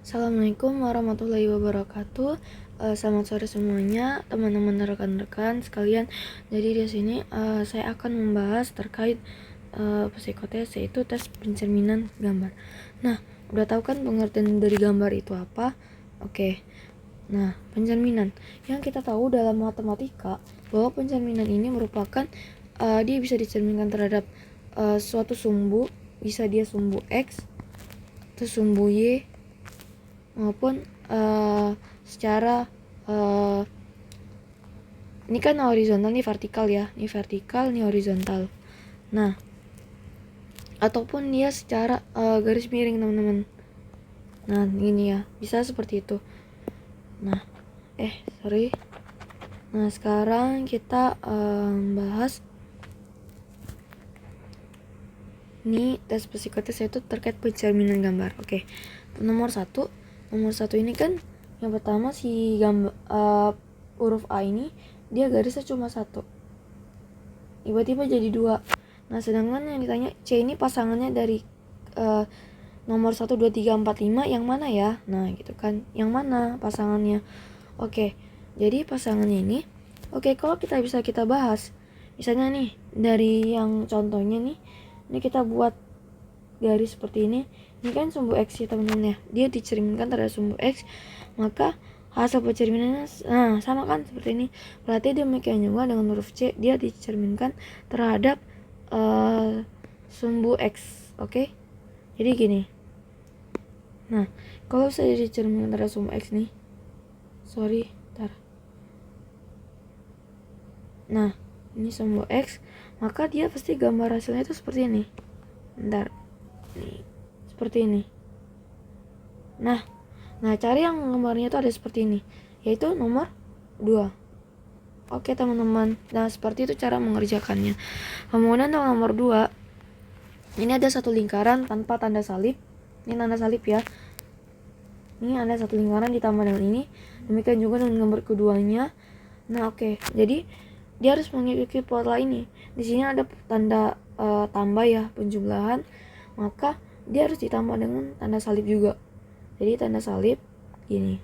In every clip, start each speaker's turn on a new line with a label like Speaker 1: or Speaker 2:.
Speaker 1: Assalamualaikum warahmatullahi wabarakatuh. Selamat sore semuanya, teman-teman rekan-rekan sekalian. Jadi di sini saya akan membahas terkait psikotes, yaitu tes pencerminan gambar. Nah, udah tahu kan pengertian dari gambar itu apa? Oke. Nah, pencerminan yang kita tahu dalam matematika bahwa pencerminan ini merupakan dia bisa dicerminkan terhadap suatu sumbu, bisa dia sumbu X, terus sumbu Y, maupun secara ini kan horizontal, nih vertikal ya, ini vertikal, ini horizontal. Nah, ataupun dia secara garis miring, teman-teman. Nah, ini ya, bisa seperti itu. Nah, sorry. Nah, sekarang kita bahas ini tes psikotes, yaitu terkait pencerminan gambar. Oke. Nomor satu ini kan yang pertama si gambar huruf A ini dia garisnya cuma satu, tiba-tiba jadi dua. Nah, sedangkan yang ditanya C ini pasangannya dari nomor 1, 2, 3, 4, 5 yang mana ya? Nah, gitu kan, yang mana pasangannya? Oke, jadi pasangannya ini kalau kita bahas misalnya nih dari yang contohnya nih, ini kita buat garis seperti ini kan sumbu X ya teman-teman ya, dia dicerminkan terhadap sumbu X, maka hasil pencerminannya sama kan seperti ini. Berarti demikian juga dengan huruf C, dia dicerminkan terhadap sumbu X. Oke? Jadi gini. Nah, kalau saya dicerminkan terhadap sumbu X nih, nah, ini sumbu X, maka dia pasti gambar hasilnya itu seperti ini. Nih, seperti ini. Nah, cari yang gambarnya itu ada seperti ini, yaitu nomor 2. Oke teman-teman, nah seperti itu cara mengerjakannya. Kemudian untuk nomor 2, ini ada satu lingkaran tanpa tanda salib. Ini tanda salib ya. Ini ada satu lingkaran ditambah dengan ini. Demikian juga dengan gambar keduanya. Nah, oke. Jadi dia harus mengikuti pola ini. Di sini ada tanda tambah ya, penjumlahan. Maka dia harus ditambah dengan tanda salib juga. Jadi tanda salib gini.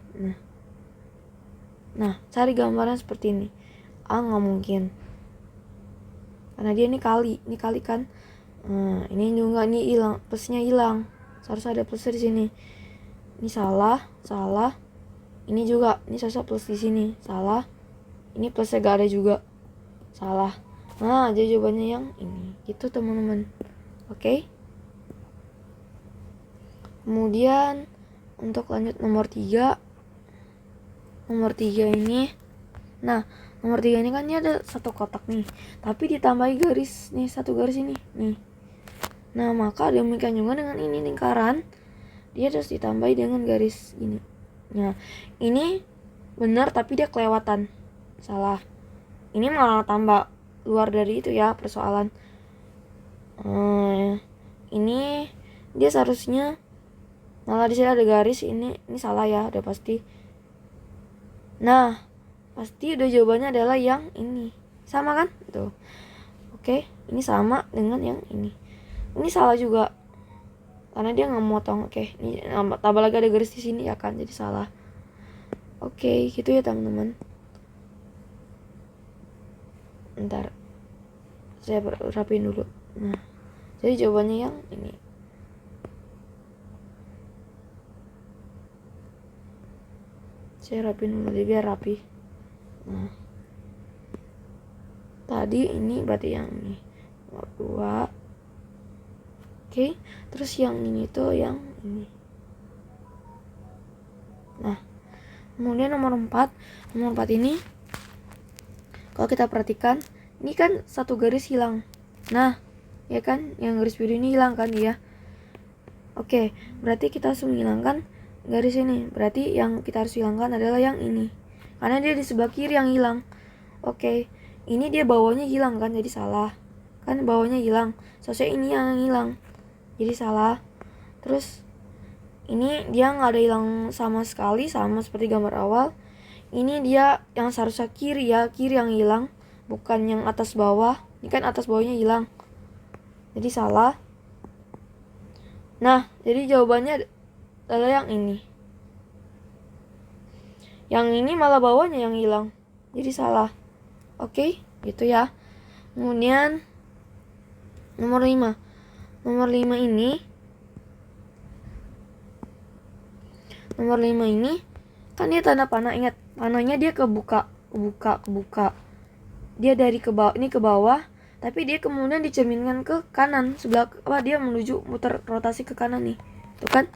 Speaker 1: Nah, cari gambaran seperti ini. Nggak mungkin, karena dia ini kali kan. Ini juga nih hilang, plusnya hilang. Seharusnya ada plusnya di sini. Ini salah. Ini juga, ini seharusnya plus di sini, salah. Ini plusnya gak ada juga, salah. Nah, jadi jawabannya yang ini. Gitu teman-teman. Oke. Kemudian untuk lanjut nomor 3 ini. Nah, nomor 3 ini kan ini ada satu kotak nih, tapi ditambahi garis nih, satu garis ini nih. Nah, maka demikian juga dengan ini lingkaran, dia harus ditambahi dengan garis ini. Nah, ini benar tapi dia kelewatan, salah. Ini malah tambah luar dari itu ya persoalan. Ini dia seharusnya malah di sini ada garis, ini salah ya, udah pasti. Nah, pasti udah jawabannya adalah yang ini. Sama kan? Tuh. Oke, ini sama dengan yang ini. Ini salah juga, karena dia nggak motong. Oke, ini tambah lagi ada garis di sini ya kan, jadi salah. Oke, gitu ya teman-teman. Ntar saya rapiin dulu. Nah, jadi jawabannya yang ini. Saya rapiin dulu biar rapi. Nah, tadi ini berarti yang ini nomor 2. Oke, terus yang ini tuh yang ini. Nah, kemudian nomor 4 ini kalau kita perhatikan, ini kan satu garis hilang. Nah, ya kan, yang garis biru ini hilang kan dia. Oke, berarti kita harus menghilangkan garis ini. Berarti yang kita harus hilangkan adalah yang ini, karena dia di sebelah kiri yang hilang. Oke, ini dia bawahnya hilang kan, jadi salah. Kan bawahnya hilang, seharusnya ini yang hilang, jadi salah. Terus ini dia nggak ada hilang sama sekali, sama seperti gambar awal. Ini dia yang seharusnya kiri ya, kiri yang hilang, bukan yang atas bawah. Ini kan atas bawahnya hilang, jadi salah. Nah, jadi jawabannya adalah yang ini. Yang ini malah bawahnya yang hilang, jadi salah. Oke, gitu ya. Kemudian nomor 5. Nomor 5 ini kan dia tanda panah. Ingat, panahnya dia kebuka. Dia dari ke bawah, ini ke bawah, tapi dia kemudian dicerminkan ke kanan sebelah dia menuju muter rotasi ke kanan nih. Tuh kan?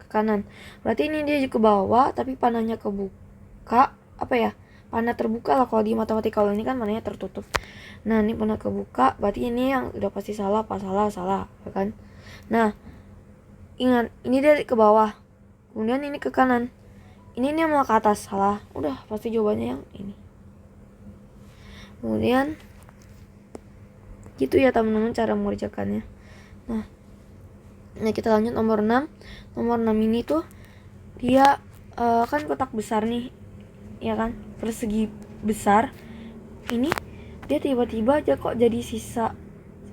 Speaker 1: Ke kanan. Berarti ini dia ke bawah tapi panahnya kebuka. Panah terbuka lah kalau di matematika. Kalau ini kan panahnya tertutup. Nah, ini panah kebuka, berarti ini yang udah pasti salah, ya kan? Nah, ingat, ini dia ke bawah. Kemudian ini ke kanan. Ini mau ke atas, salah. Udah pasti jawabannya yang ini. Kemudian gitu ya teman-teman cara mengerjakannya. Nah, kita lanjut nomor 6. Nomor 6 ini tuh dia kan kotak besar nih, ya kan, persegi besar. Ini dia tiba-tiba aja kok jadi sisa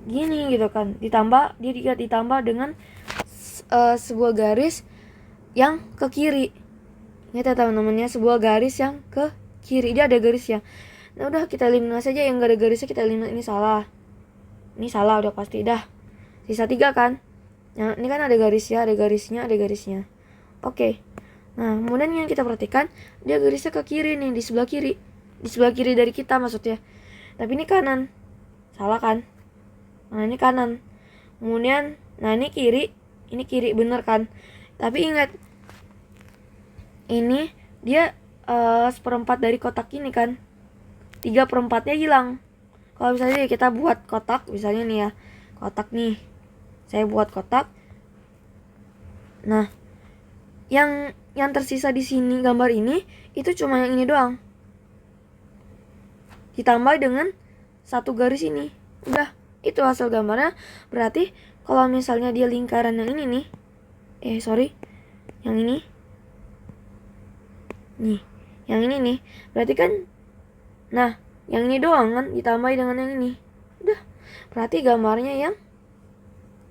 Speaker 1: gini gitu kan. Ditambah dengan sebuah garis yang ke kiri. Ingat ya teman-temannya, sebuah garis yang ke kiri. Dia ada garisnya. Nah, udah kita eliminasi aja yang gak ada garisnya, kita eliminasi. Ini salah udah pasti dah. Sisa 3 kan. Nah, ini kan ada garisnya. Oke. Nah, kemudian yang kita perhatikan, dia garisnya ke kiri nih, di sebelah kiri. Di sebelah kiri dari kita maksudnya. Tapi ini kanan. Salah kan? Nah, ini kanan. Kemudian, nah ini kiri. Ini kiri, bener kan? Tapi ingat, ini dia 1/4 dari kotak ini kan. 3/4-nya hilang. Kalau misalnya kita buat kotak, misalnya nih ya, kotak nih, saya buat kotak. Nah, yang tersisa di sini gambar ini itu cuma yang ini doang, ditambah dengan satu garis ini. Udah, itu hasil gambarnya. Berarti kalau misalnya dia lingkaran yang ini nih, yang ini nih, yang ini nih, berarti kan, nah yang ini doang kan ditambah dengan yang ini. Udah, berarti gambarnya yang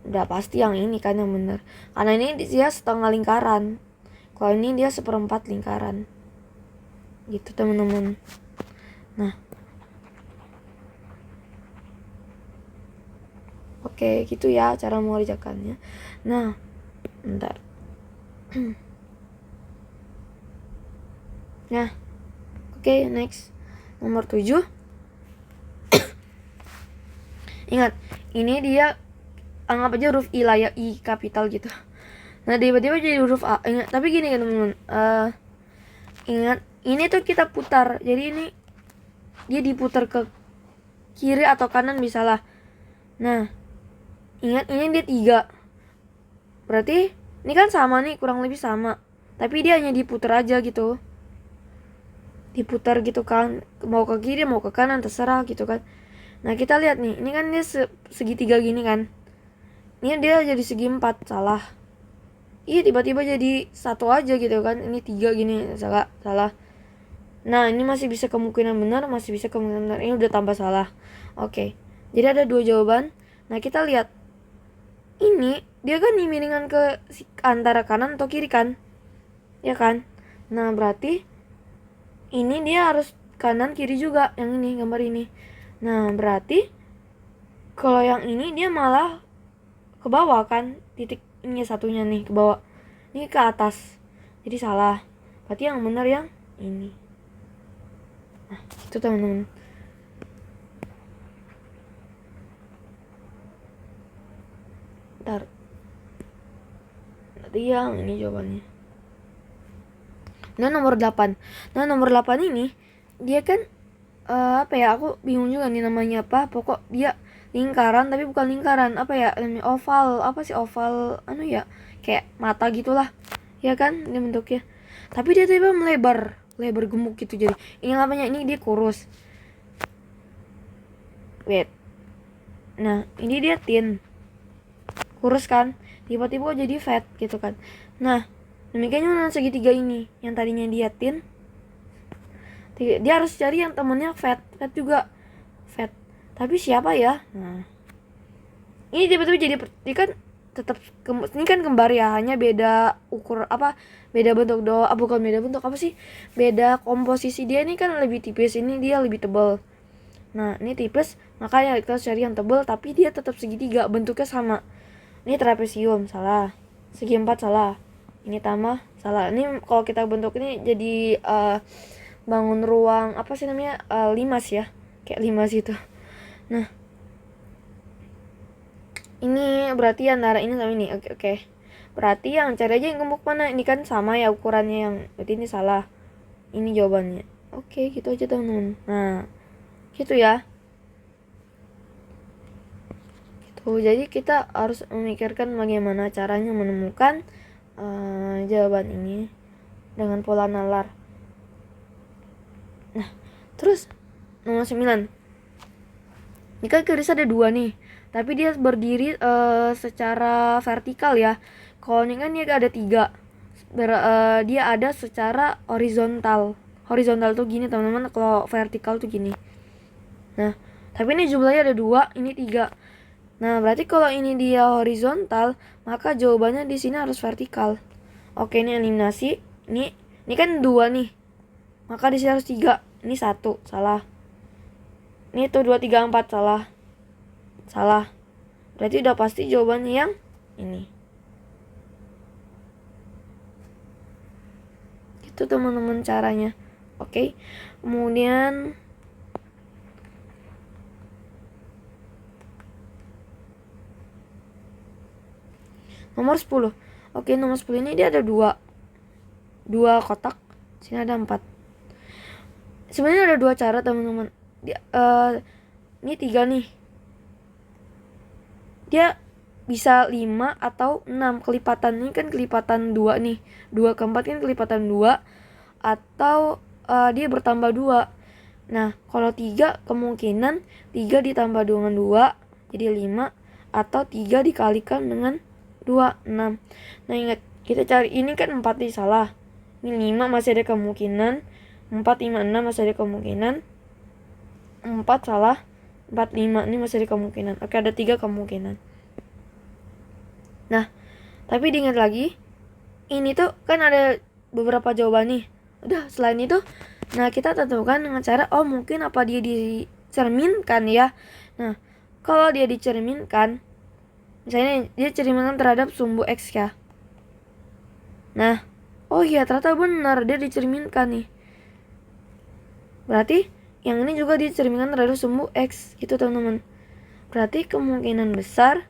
Speaker 1: udah pasti yang ini kan yang bener, karena ini dia setengah lingkaran, kalau ini dia 1/4 lingkaran gitu teman-teman. Nah, oke, gitu ya cara mengerjakannya. Nah, bentar. Nah, oke, next. Nomor 7. Ingat, ini dia anggap aja huruf I lah ya, I kapital gitu. Nah, tiba-tiba jadi huruf A. Ingat, tapi gini kan teman-teman. Ingat, ini tuh kita putar. Jadi ini dia diputar ke kiri atau kanan bisa lah. Nah, ingat ini dia 3. Berarti ini kan sama nih, kurang lebih sama. Tapi dia hanya diputar aja gitu. Diputar gitu kan, mau ke kiri mau ke kanan terserah gitu kan. Nah, kita lihat nih, ini kan dia segitiga gini kan. Ini dia jadi segi 4, salah. Iya, tiba-tiba jadi 1 aja gitu kan. Ini 3 gini, salah. Nah, ini masih bisa kemungkinan benar, Ini udah tambah salah. Oke. Jadi ada 2 jawaban. Nah, kita lihat. Ini dia kan miringan ke antara kanan atau kiri kan? Ya kan? Nah, berarti ini dia harus kanan kiri juga, yang ini, gambar ini. Nah, berarti kalau yang ini dia malah ke bawah kan, titik ini satunya nih ke bawah, ini ke atas, jadi salah. Berarti yang benar yang ini. Nah, itu teman-teman. Bentar, berarti yang ini jawabannya. Nah, nomor 8. Nah, nomor 8 ini dia kan aku bingung juga nih namanya apa. Pokok dia lingkaran tapi bukan lingkaran, oval, oval kayak mata gitulah, ya kan, ini bentuknya. Tapi dia tiba melebar gemuk gitu. Jadi ini namanya, ini dia kurus. Wait. Nah, ini dia thin, kurus kan, tiba-tiba jadi fat gitu kan. Nah, demikiannya segitiga ini, yang tadinya dia thin, dia harus cari yang temennya fat juga, tapi siapa ya? Nah, ini tiba-tiba jadi kan tetap ini kan kembar ya, hanya beda beda bentuk doang. Bukan beda bentuk, beda komposisi. Dia ini kan lebih tipis, ini dia lebih tebal. Nah ini tipis, makanya kita cari yang tebal tapi dia tetap segitiga, bentuknya sama. Ini trapesium, salah. Segi empat, salah. Ini tamah, salah. Ini kalau kita bentuk ini jadi bangun ruang limas ya, kayak limas itu. Nah ini berarti antara ini sama ini. Oke. Berarti yang cari aja yang gemuk mana. Ini kan sama ya ukurannya, yang berarti ini salah. Ini jawabannya. Oke, gitu aja teman-teman. Nah, gitu ya. Gitu. Jadi kita harus memikirkan bagaimana caranya menemukan jawaban ini dengan pola nalar. Nah, terus nomor 9. Ini kan garis ada 2 nih, tapi dia berdiri secara vertikal ya. Kalau ini kan dia ada 3. Dia ada secara horizontal. Horizontal tuh gini teman-teman, kalau vertikal tuh gini. Nah, tapi ini jumlahnya ada 2, ini 3. Nah, berarti kalau ini dia horizontal, maka jawabannya di sini harus vertikal. Oke, ini eliminasi. Ini kan 2 nih. Maka di sini harus 3. Ini 1, salah. Ini tuh 2, 3, 4, salah. Salah. Berarti udah pasti jawabannya yang ini. Itu teman-teman caranya. Oke. Kemudian nomor 10. Oke, nomor 10 ini dia ada 2 kotak. Sini ada 4. Sebenarnya ada 2 cara teman-teman. Ini 3 nih. Dia bisa 5 atau 6 kelipatan. Ini kan kelipatan 2 nih. 2 ke 4 kan kelipatan 2. Atau dia bertambah 2. Nah, kalau 3 kemungkinan 3 ditambah dengan 2 jadi 5. Atau 3 dikalikan dengan 2, 6. Nah ingat, kita cari ini kan 4 nih, salah. Ini 5 masih ada kemungkinan. 4, 5, 6 masih ada kemungkinan. 4 salah. 4, 5 ini masih ada kemungkinan. Oke, ada 3 kemungkinan. Nah, tapi diingat lagi, ini tuh kan ada beberapa jawaban nih. Udah, selain itu, nah kita tentukan dengan cara, mungkin apa dia dicerminkan ya. Nah, kalau dia dicerminkan, misalnya dia cerminkan terhadap sumbu X ya. Nah, iya ternyata benar, dia dicerminkan nih. Berarti yang ini juga dicerminkan terhadap sumbu X gitu teman-teman. Berarti kemungkinan besar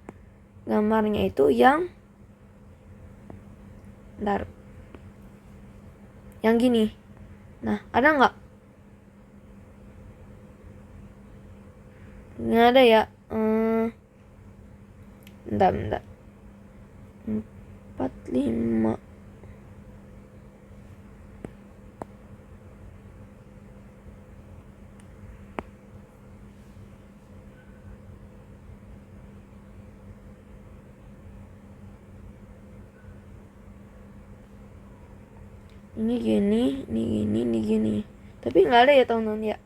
Speaker 1: gambarnya itu yang yang gini. Nah, ada nggak? Nggak ada ya. Bentar. 4, 5. Ini gini. Tapi nggak ada ya teman-teman ya.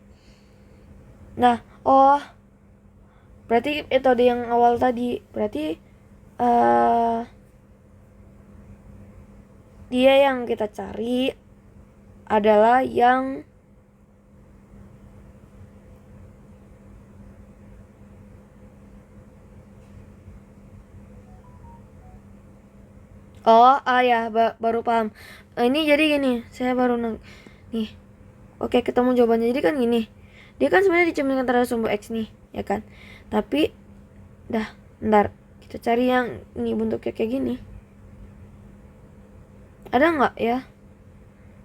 Speaker 1: Nah, berarti metode yang awal tadi, berarti dia yang kita cari adalah yang ya, baru paham. Ini jadi gini, saya baru nih. Oke, ketemu jawabannya. Jadi kan gini, dia kan sebenarnya dicerminkan terhadap sumbu X nih, ya kan. Tapi bentar, kita cari yang ini bentuknya kayak gini. Ada nggak ya?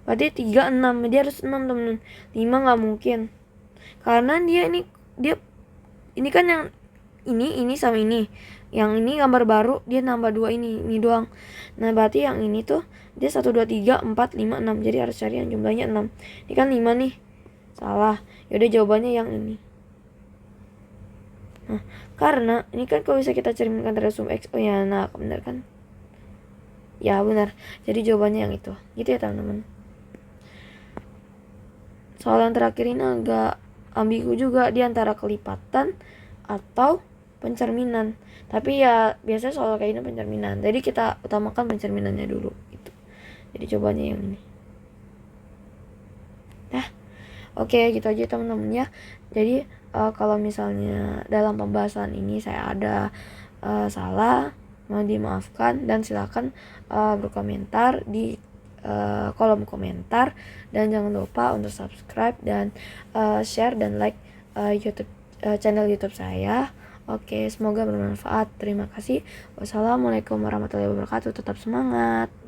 Speaker 1: Berarti 3, 6. Dia harus 6 temen. 5 nggak mungkin, karena dia ini kan yang ini sama ini. Yang ini gambar baru, dia nambah 2 ini doang. Nah, berarti yang ini tuh dia 1, 2, 3, 4, 5, 6. Jadi harus cari yang jumlahnya 6. Ini kan 5 nih. Salah. Yaudah jawabannya yang ini. Nah, karena ini kan kalau bisa kita cerminkan terhadap sumbu X. Nah, benar kan? Ya, benar. Jadi jawabannya yang itu. Gitu ya, teman-teman. Soal yang terakhir ini agak ambigu juga, di antara kelipatan atau pencerminan. Tapi ya biasanya soal kayak ini pencerminan, jadi kita utamakan pencerminannya dulu gitu. Jadi cobanya yang ini. Oke, gitu aja teman-teman ya. Jadi kalau misalnya dalam pembahasan ini saya ada salah, mohon dimaafkan, dan silakan berkomentar di kolom komentar, dan jangan lupa untuk subscribe dan share dan like YouTube channel YouTube saya. Oke, semoga bermanfaat. Terima kasih. Wassalamualaikum warahmatullahi wabarakatuh. Tetap semangat.